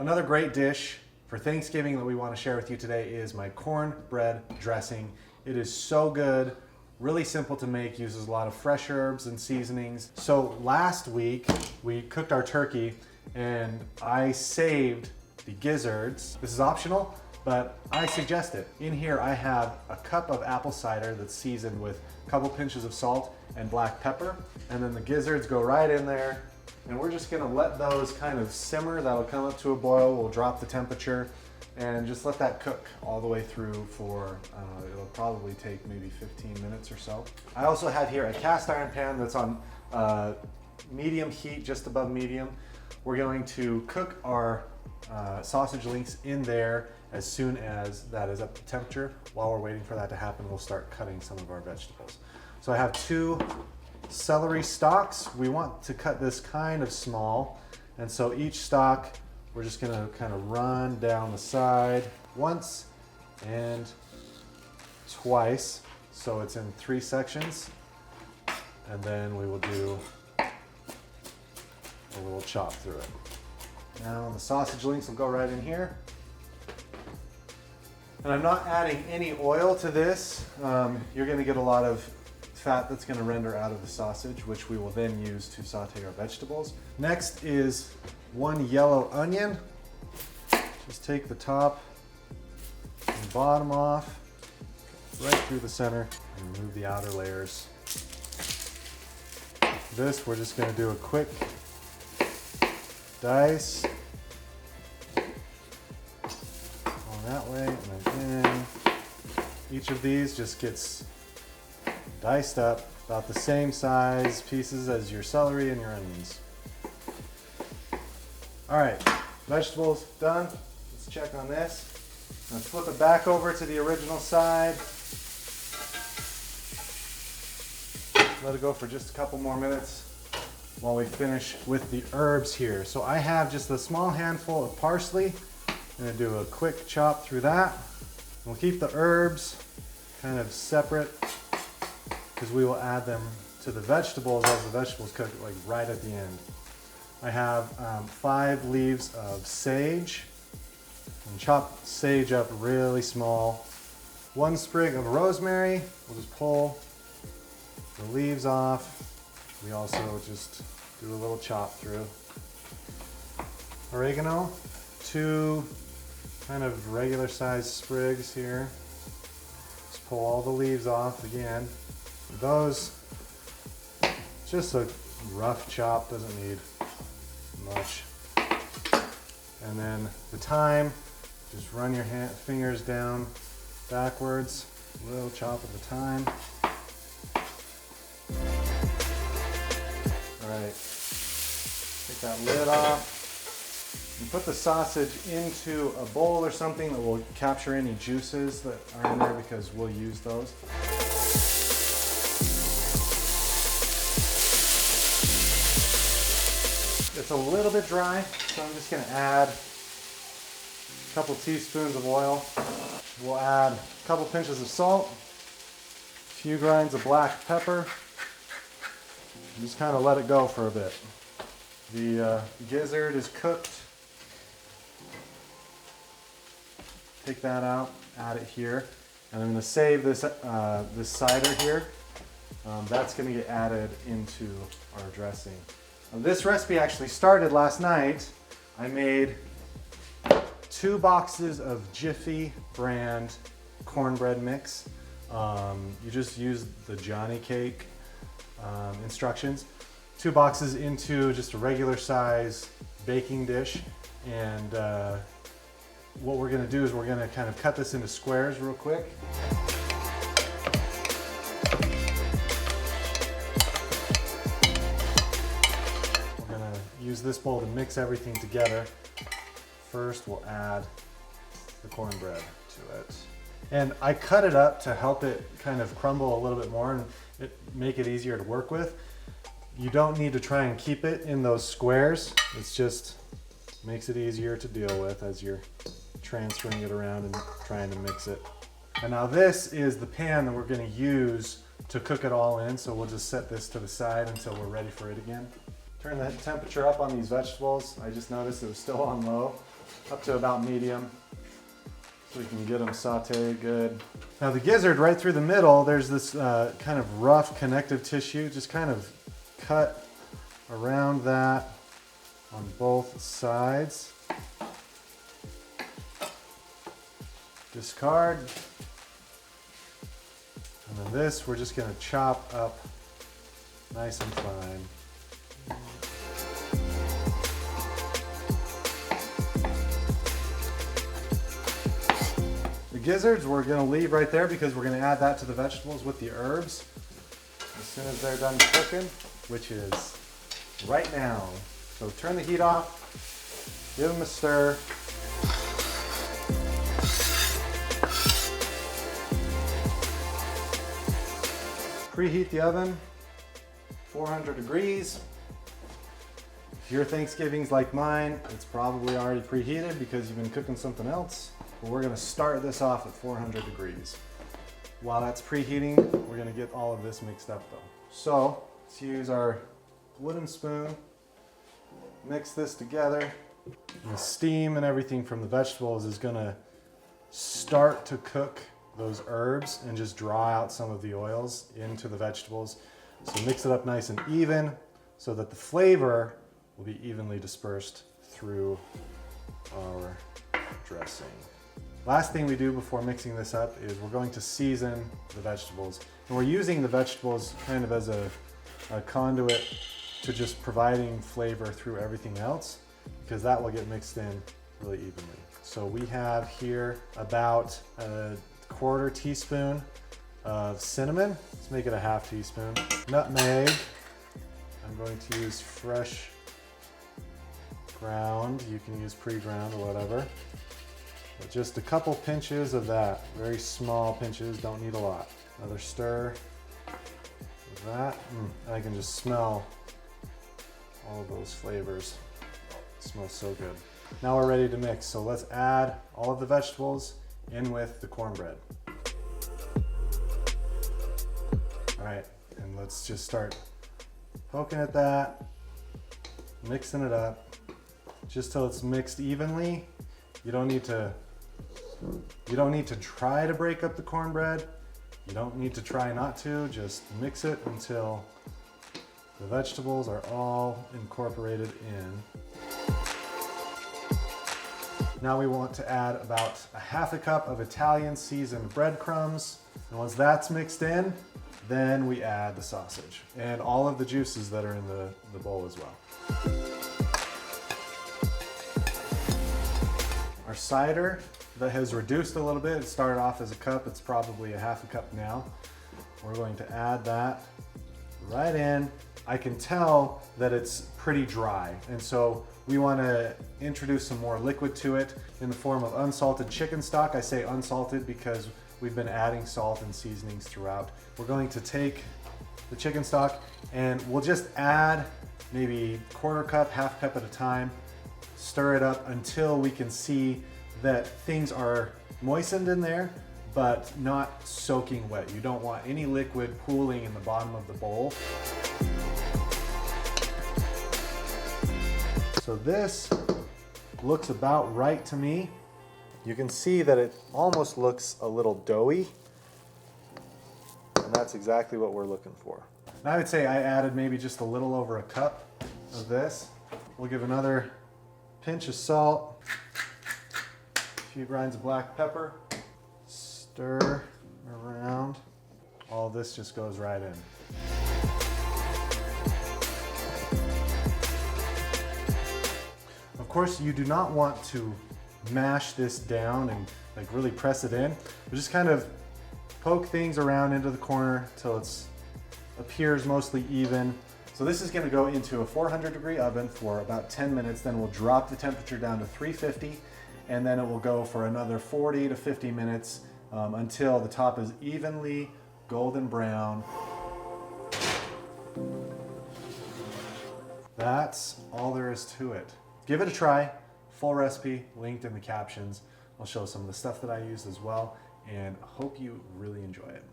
Another great dish for Thanksgiving that we want to share with you today is my cornbread dressing. It is so good, really simple to make, uses a lot of fresh herbs and seasonings. So last week we cooked our turkey and I saved the gizzards. This is optional, but I suggest it. In here I have a cup of apple cider that's seasoned with a couple pinches of salt and black pepper. And then the gizzards go right in there. And we're just gonna let those kind of simmer. That'll come up to a boil. We'll drop the temperature and just let that cook all the way through for, it'll probably take maybe 15 minutes or so. I also have here a cast iron pan that's on medium heat, just above medium. We're going to cook our sausage links in there as soon as that is up to temperature. While we're waiting for that to happen, we'll start cutting some of our vegetables. So I have 2 celery stalks. We want to cut this kind of small, and so each stalk we're just gonna kind of run down the side once and twice, so it's in 3 sections, and then we will do a little chop through it. Now the sausage links will go right in here. And I'm not adding any oil to this. You're gonna get a lot of fat that's going to render out of the sausage, which we will then use to saute our vegetables. Next is 1 yellow onion. Just take the top and bottom off, right through the center, and remove the outer layers. This, we're just going to do a quick dice. Going that way, and then in. Each of these just gets diced up about the same size pieces as your celery and your onions. All right, vegetables done. Let's check on this. Let's flip it back over to the original side. Let it go for just a couple more minutes while we finish with the herbs here. So I have just a small handful of parsley. I'm gonna do a quick chop through that. We'll keep the herbs kind of separate, because we will add them to the vegetables as the vegetables cook, like right at the end. I have 5 leaves of sage, and chop sage up really small. 1 sprig of rosemary. We'll just pull the leaves off. We also just do a little chop through. Oregano, 2 kind of regular sized sprigs here. Just pull all the leaves off again. Those, just a rough chop, doesn't need much. And then the thyme, just run your fingers down backwards, a little chop of the thyme. All right, take that lid off and put the sausage into a bowl or something that will capture any juices that are in there, because we'll use those. It's a little bit dry, so I'm just going to add a couple teaspoons of oil. We'll add a couple pinches of salt, a few grinds of black pepper, and just kind of let it go for a bit. The gizzard is cooked. Take that out, add it here, and I'm going to save this this cider here. That's going to get added into our dressing. This recipe actually started last night. I made 2 boxes of Jiffy brand cornbread mix. You just use the Johnny Cake instructions. 2 boxes into just a regular size baking dish. And what we're gonna do is we're gonna kind of cut this into squares real quick. Use this bowl to mix everything together. First, we'll add the cornbread to it. And I cut it up to help it kind of crumble a little bit more and make it easier to work with. You don't need to try and keep it in those squares. It's just makes it easier to deal with as you're transferring it around and trying to mix it. And now this is the pan that we're going to use to cook it all in, so we'll just set this to the side until we're ready for it again. Turn the temperature up on these vegetables. I just noticed it was still on low. up to about medium so we can get them sauteed good. Now the gizzard right through the middle, there's this kind of rough connective tissue. Just kind of cut around that on both sides. Discard. And then this, we're just gonna chop up nice and fine. The gizzards we're gonna leave right there because we're gonna add that to the vegetables with the herbs as soon as they're done cooking, which is right now. So turn the heat off, give them a stir. Preheat the oven, 400 degrees. If your Thanksgiving's like mine, it's probably already preheated because you've been cooking something else. But we're gonna start this off at 400 degrees. While that's preheating, we're gonna get all of this mixed up though. So let's use our wooden spoon, mix this together. And the steam and everything from the vegetables is gonna start to cook those herbs and just draw out some of the oils into the vegetables. So mix it up nice and even so that the flavor will be evenly dispersed through our dressing. Last thing we do before mixing this up is we're going to season the vegetables. And we're using the vegetables kind of as a conduit to just providing flavor through everything else, because that will get mixed in really evenly. So we have here about a 1/4 teaspoon of cinnamon. Let's make it a 1/2 teaspoon. Nutmeg. I'm going to use fresh ground. You can use pre-ground or whatever. But just a couple pinches of that. Very small pinches, don't need a lot. Another stir of that. And I can just smell all of those flavors. It smells so good. Now we're ready to mix. So let's add all of the vegetables in with the cornbread. All right, and let's just start poking at that, mixing it up, just till it's mixed evenly. You don't need to try to break up the cornbread. You don't need to try not to, just mix it until the vegetables are all incorporated in. Now we want to add about a 1/2 cup of Italian seasoned breadcrumbs. And once that's mixed in, then we add the sausage and all of the juices that are in the bowl as well. Our cider that has reduced a little bit, it started off as a cup, it's probably a 1/2 cup now. We're going to add that right in. I can tell that it's pretty dry, and so we want to introduce some more liquid to it in the form of unsalted chicken stock. I say unsalted because we've been adding salt and seasonings throughout. We're going to take the chicken stock and we'll just add maybe 1/4 cup, 1/2 cup at a time, stir it up until we can see that things are moistened in there, but not soaking wet. You don't want any liquid pooling in the bottom of the bowl. So this looks about right to me. You can see that it almost looks a little doughy, and that's exactly what we're looking for. Now I would say I added maybe just a little over a cup of this. We'll give another pinch of salt, a few grinds of black pepper, stir around. All this just goes right in. Of course, you do not want to mash this down and like really press it in. You just kind of poke things around into the corner till it appears mostly even. So this is going to go into a 400-degree oven for about 10 minutes. Then we'll drop the temperature down to 350, and then it will go for another 40 to 50 minutes until the top is evenly golden brown. That's all there is to it. Give it a try. Full recipe linked in the captions. I'll show some of the stuff that I used as well, and hope you really enjoy it.